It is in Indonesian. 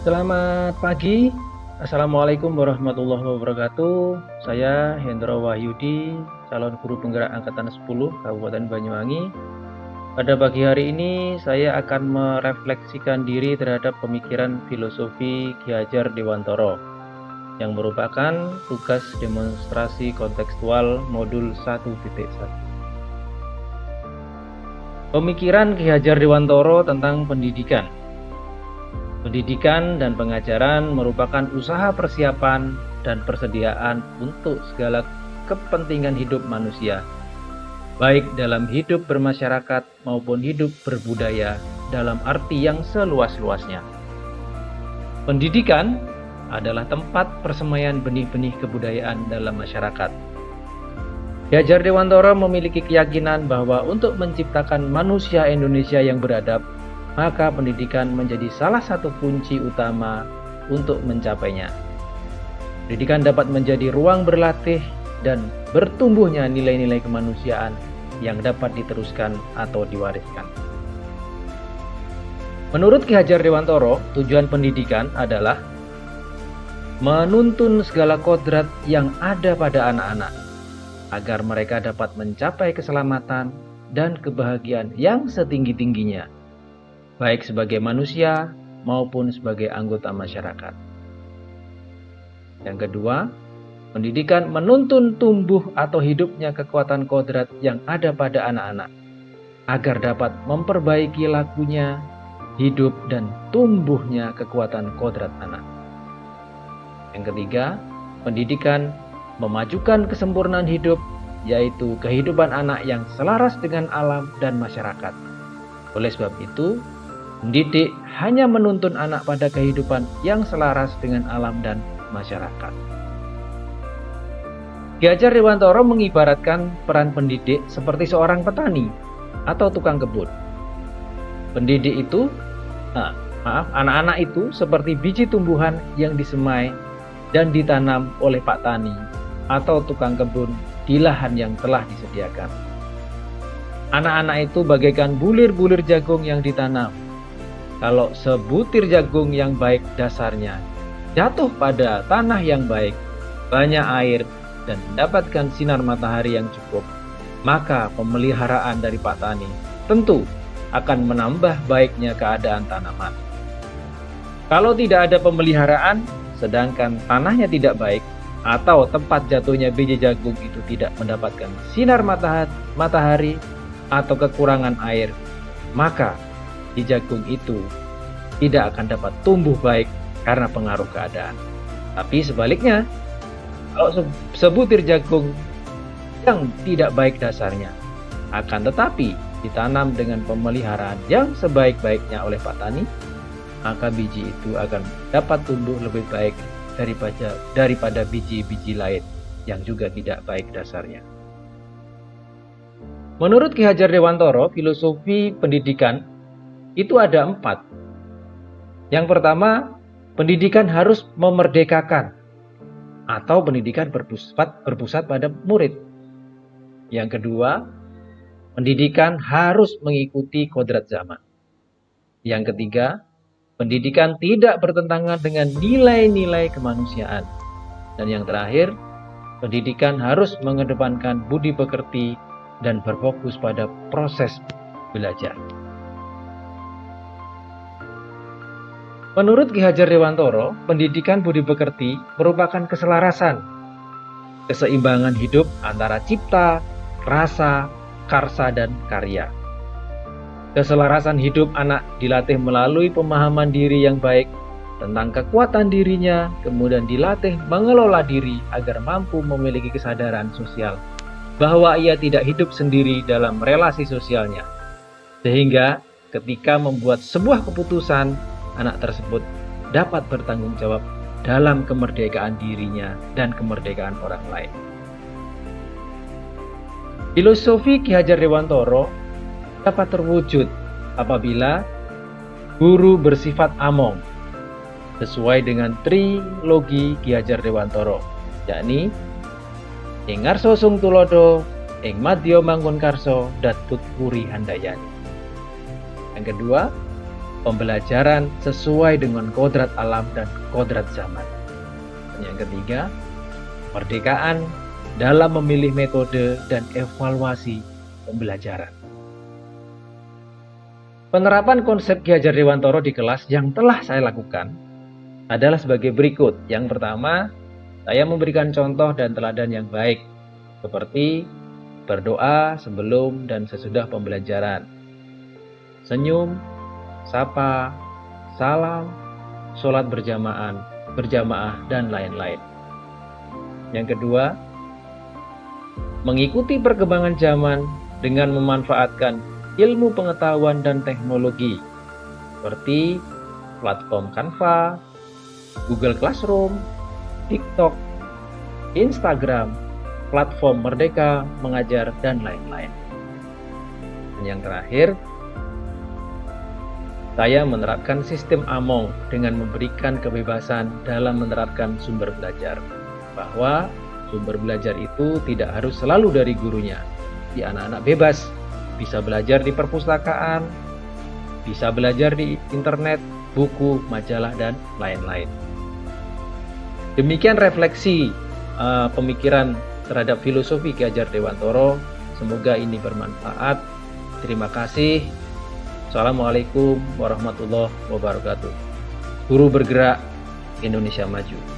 Selamat pagi, Assalamualaikum warahmatullahi wabarakatuh. Saya Hendro Wahyudi, calon guru penggerak Angkatan 10 Kabupaten Banyuwangi. Pada pagi hari ini saya akan merefleksikan diri terhadap pemikiran filosofi Ki Hajar Dewantara yang merupakan tugas demonstrasi kontekstual modul 1.1. Pemikiran Ki Hajar Dewantara tentang pendidikan. Pendidikan dan pengajaran merupakan usaha persiapan dan persediaan untuk segala kepentingan hidup manusia, baik dalam hidup bermasyarakat maupun hidup berbudaya dalam arti yang seluas-luasnya. Pendidikan adalah tempat persemaian benih-benih kebudayaan dalam masyarakat. Ki Hajar Dewantara memiliki keyakinan bahwa untuk menciptakan manusia Indonesia yang beradab, maka pendidikan menjadi salah satu kunci utama untuk mencapainya. Pendidikan dapat menjadi ruang berlatih dan bertumbuhnya nilai-nilai kemanusiaan yang dapat diteruskan atau diwariskan. Menurut Ki Hajar Dewantara, tujuan pendidikan adalah menuntun segala kodrat yang ada pada anak-anak, agar mereka dapat mencapai keselamatan dan kebahagiaan yang setinggi-tingginya, baik sebagai manusia maupun sebagai anggota masyarakat. Yang kedua, pendidikan menuntun tumbuh atau hidupnya kekuatan kodrat yang ada pada anak-anak, agar dapat memperbaiki lakunya, hidup dan tumbuhnya kekuatan kodrat anak. Yang ketiga, pendidikan memajukan kesempurnaan hidup, yaitu kehidupan anak yang selaras dengan alam dan masyarakat. Oleh sebab itu, mendidik hanya menuntun anak pada kehidupan yang selaras dengan alam dan masyarakat. Ki Hajar Dewantara mengibaratkan peran pendidik seperti seorang petani atau tukang kebun. Anak-anak itu seperti biji tumbuhan yang disemai dan ditanam oleh Pak Tani atau tukang kebun di lahan yang telah disediakan. Anak-anak itu bagaikan bulir-bulir jagung yang ditanam. Kalau sebutir jagung yang baik dasarnya jatuh pada tanah yang baik, banyak air, dan mendapatkan sinar matahari yang cukup, maka pemeliharaan dari Pak Tani tentu akan menambah baiknya keadaan tanaman. Kalau tidak ada pemeliharaan, sedangkan tanahnya tidak baik, atau tempat jatuhnya biji jagung itu tidak mendapatkan sinar matahari atau kekurangan air, maka biji jagung itu tidak akan dapat tumbuh baik karena pengaruh keadaan. Tapi sebaliknya, kalau sebutir jagung yang tidak baik dasarnya, akan tetapi ditanam dengan pemeliharaan yang sebaik-baiknya oleh Pak Tani, maka biji itu akan dapat tumbuh lebih baik daripada biji-biji lain yang juga tidak baik dasarnya. Menurut Ki Hajar Dewantara, filosofi pendidikan itu ada 4. Yang pertama, pendidikan harus memerdekakan atau pendidikan berpusat pada murid. Yang kedua, pendidikan harus mengikuti kodrat zaman. Yang ketiga, pendidikan tidak bertentangan dengan nilai-nilai kemanusiaan. Dan yang terakhir, pendidikan harus mengedepankan budi pekerti dan berfokus pada proses belajar. Menurut Ki Hajar Dewantara, pendidikan budi pekerti merupakan keselarasan, keseimbangan hidup antara cipta, rasa, karsa, dan karya. Keselarasan hidup anak dilatih melalui pemahaman diri yang baik tentang kekuatan dirinya, kemudian dilatih mengelola diri agar mampu memiliki kesadaran sosial bahwa ia tidak hidup sendiri dalam relasi sosialnya. Sehingga ketika membuat sebuah keputusan, anak tersebut dapat bertanggung jawab dalam kemerdekaan dirinya dan kemerdekaan orang lain. Filosofi Ki Hajar Dewantara dapat terwujud apabila guru bersifat among, sesuai dengan trilogi Ki Hajar Dewantara, yakni ing ngarsa sung tulodo, ing madya manggon karso, datut puri handayani. Yang kedua, pembelajaran sesuai dengan kodrat alam dan kodrat zaman. Dan yang ketiga, kemerdekaan dalam memilih metode dan evaluasi pembelajaran. Penerapan konsep Ki Hajar Dewantara di kelas yang telah saya lakukan adalah sebagai berikut. Yang pertama, saya memberikan contoh dan teladan yang baik, seperti berdoa sebelum dan sesudah pembelajaran, senyum, sapa, salam, sholat berjamaah, dan lain-lain. Yang kedua, mengikuti perkembangan zaman dengan memanfaatkan ilmu pengetahuan dan teknologi, seperti platform Canva, Google Classroom, TikTok, Instagram, platform Merdeka Mengajar, dan lain-lain. Dan yang terakhir, saya menerapkan sistem AMONG dengan memberikan kebebasan dalam menerapkan sumber belajar, bahwa sumber belajar itu tidak harus selalu dari gurunya. Di anak-anak bebas, bisa belajar di perpustakaan, bisa belajar di internet, buku, majalah, dan lain-lain. Demikian refleksi pemikiran terhadap filosofi Ki Hajar Dewantara. Semoga ini bermanfaat. Terima kasih. Assalamualaikum warahmatullahi wabarakatuh. Guru bergerak, Indonesia maju.